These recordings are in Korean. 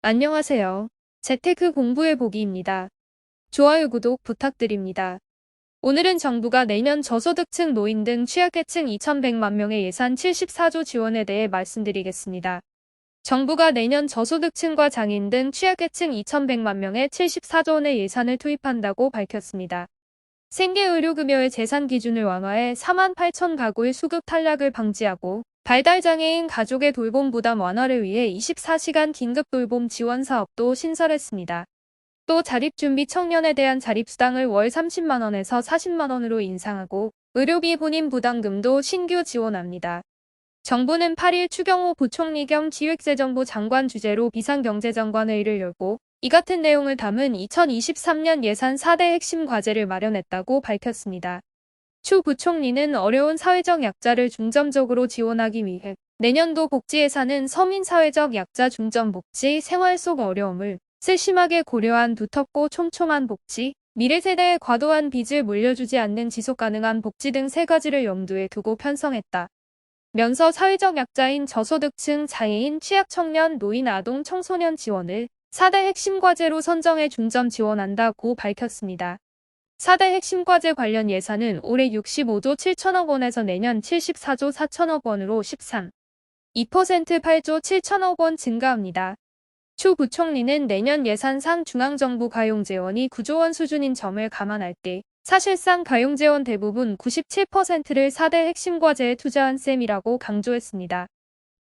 안녕하세요. 재테크 공부해 보기입니다. 좋아요, 구독 부탁드립니다. 오늘은 정부가 내년 저소득층, 노인 등 취약계층 2,100만 명의 예산 74조 지원에 대해 말씀드리겠습니다. 정부가 내년 저소득층과 장애인 등 취약계층 2,100만 명에 74조 원의 예산을 투입한다고 밝혔습니다. 생계의료급여의 재산 기준을 완화해 4만 8천 가구의 수급 탈락을 방지하고 발달장애인 가족의 돌봄 부담 완화를 위해 24시간 긴급 돌봄 지원 사업도 신설했습니다. 또 자립준비 청년에 대한 자립수당을 월 30만 원에서 40만 원으로 인상하고 의료비 본인 부담금도 신규 지원합니다. 정부는 8일 추경호 부총리 겸 기획재정부 장관 주재로 비상경제장관회의를 열고 이 같은 내용을 담은 2023년 예산 4대 핵심 과제를 마련했다고 밝혔습니다. 추 부총리는 어려운 사회적 약자를 중점적으로 지원하기 위해 내년도 복지 예산은 서민 사회적 약자 중점 복지, 생활 속 어려움을 세심하게 고려한 두텁고 촘촘한 복지, 미래 세대에 과도한 빚을 물려주지 않는 지속가능한 복지 등 세 가지를 염두에 두고 편성했다. 면서 사회적 약자인 저소득층, 장애인, 취약청년, 노인, 아동, 청소년 지원을 4대 핵심 과제로 선정해 중점 지원한다고 밝혔습니다. 4대 핵심 과제 관련 예산은 올해 65조 7천억 원에서 내년 74조 4천억 원으로 13.2% 8조 7천억 원 증가합니다. 추 부총리는 내년 예산상 중앙정부 가용재원이 9조 원 수준인 점을 감안할 때 사실상 가용재원 대부분 97%를 4대 핵심 과제에 투자한 셈이라고 강조했습니다.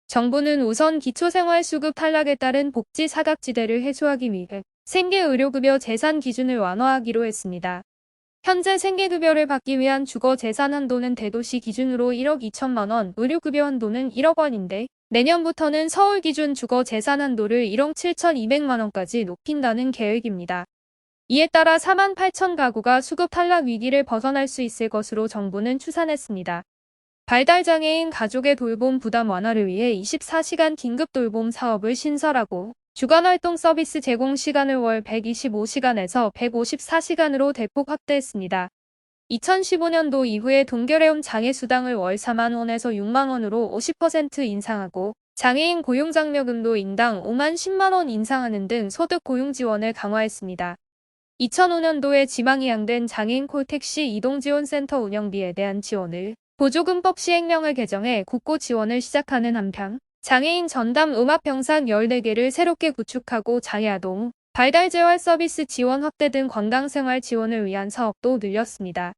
정부는 우선 기초생활수급 탈락에 따른 복지 사각지대를 해소하기 위해 생계의료급여 재산 기준을 완화하기로 했습니다. 현재 생계급여를 받기 위한 주거재산 한도는 대도시 기준으로 1억 2천만 원, 의료급여 한도는 1억 원인데 내년부터는 서울 기준 주거재산 한도를 1억 7,200만 원까지 높인다는 계획입니다. 이에 따라 4만 8천 가구가 수급 탈락 위기를 벗어날 수 있을 것으로 정부는 추산했습니다. 발달장애인 가족의 돌봄 부담 완화를 위해 24시간 긴급 돌봄 사업을 신설하고 주간활동 서비스 제공 시간을 월 125시간에서 154시간으로 대폭 확대했습니다. 2015년도 이후에 동결해온 장애수당을 월 4만 원에서 6만 원으로 50% 인상하고 장애인 고용장려금도 인당 5만 10만 원 인상하는 등 소득 고용 지원을 강화했습니다. 2005년도에 지방이 양된 장애인 콜택시 이동지원센터 운영비에 대한 지원을 보조금법 시행령을 개정해 국고 지원을 시작하는 한편 장애인 전담 음압병상 14개를 새롭게 구축하고 장애아동, 발달재활 서비스 지원 확대 등 건강생활 지원을 위한 사업도 늘렸습니다.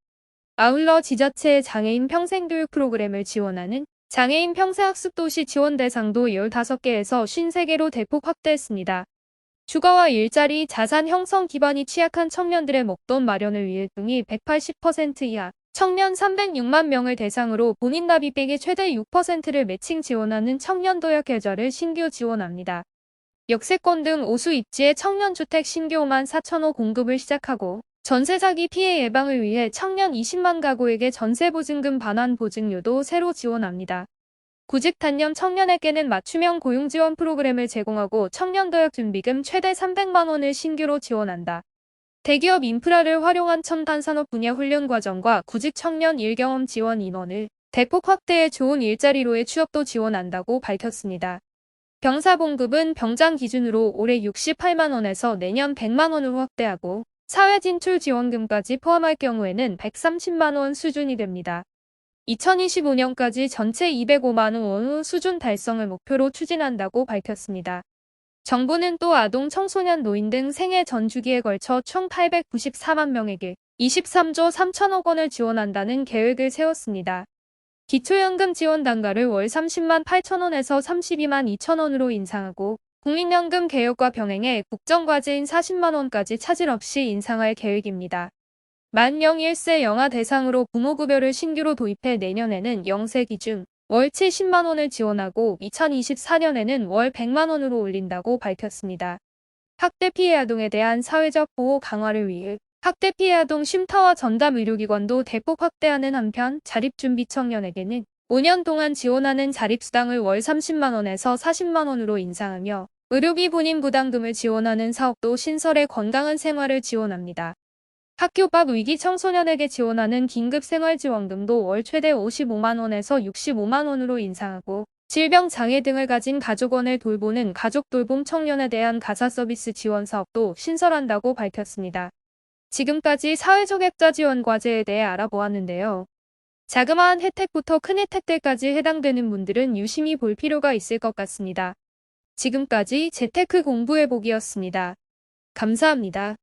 아울러 지자체의 장애인 평생교육 프로그램을 지원하는 장애인 평생학습도시 지원 대상도 15개에서 53개로 대폭 확대했습니다. 주거와 일자리, 자산 형성 기반이 취약한 청년들의 목돈 마련을 위해 등이 180% 이하, 청년 306만 명을 대상으로 본인 납입액의 최대 6%를 매칭 지원하는 청년도약 계좌를 신규 지원합니다. 역세권 등 오수 입지의 청년주택 신규 5만 4천 호 공급을 시작하고 전세 사기 피해 예방을 위해 청년 20만 가구에게 전세보증금 반환 보증료도 새로 지원합니다. 구직 단년 청년에게는 맞춤형 고용지원 프로그램을 제공하고 청년도약 준비금 최대 300만 원을 신규로 지원한다. 대기업 인프라를 활용한 첨단 산업 분야 훈련 과정과 구직 청년 일경험 지원 인원을 대폭 확대해 좋은 일자리로의 취업도 지원한다고 밝혔습니다. 병사 봉급은 병장 기준으로 올해 68만 원에서 내년 100만 원으로 확대하고 사회진출 지원금까지 포함할 경우에는 130만 원 수준이 됩니다. 2025년까지 전체 205만 원 수준 달성을 목표로 추진한다고 밝혔습니다. 정부는 또 아동, 청소년, 노인 등 생애 전 주기에 걸쳐 총 894만 명에게 23조 3천억 원을 지원한다는 계획을 세웠습니다. 기초연금 지원 단가를 월 30만 8천 원에서 32만 2천 원으로 인상하고 국민연금 개혁과 병행해 국정과제인 40만 원까지 차질 없이 인상할 계획입니다. 만 0-1세 영아 대상으로 부모급여를 신규로 도입해 내년에는 0세 기준 월 70만 원을 지원하고 2024년에는 월 100만 원으로 올린다고 밝혔습니다. 학대 피해 아동에 대한 사회적 보호 강화를 위해 학대 피해 아동 쉼터와 전담 의료기관도 대폭 확대하는 한편 자립준비 청년에게는 5년 동안 지원하는 자립수당을 월 30만 원에서 40만 원으로 인상하며 의료비 본인 부담금을 지원하는 사업도 신설해 건강한 생활을 지원합니다. 학교 밖 위기 청소년에게 지원하는 긴급생활지원금도 월 최대 55만 원에서 65만 원으로 인상하고 질병, 장애 등을 가진 가족원을 돌보는 가족돌봄 청년에 대한 가사서비스 지원 사업도 신설한다고 밝혔습니다. 지금까지 사회적 약자 지원 과제에 대해 알아보았는데요. 자그마한 혜택부터 큰 혜택들까지 해당되는 분들은 유심히 볼 필요가 있을 것 같습니다. 지금까지 재테크 공부해보기였습니다. 감사합니다.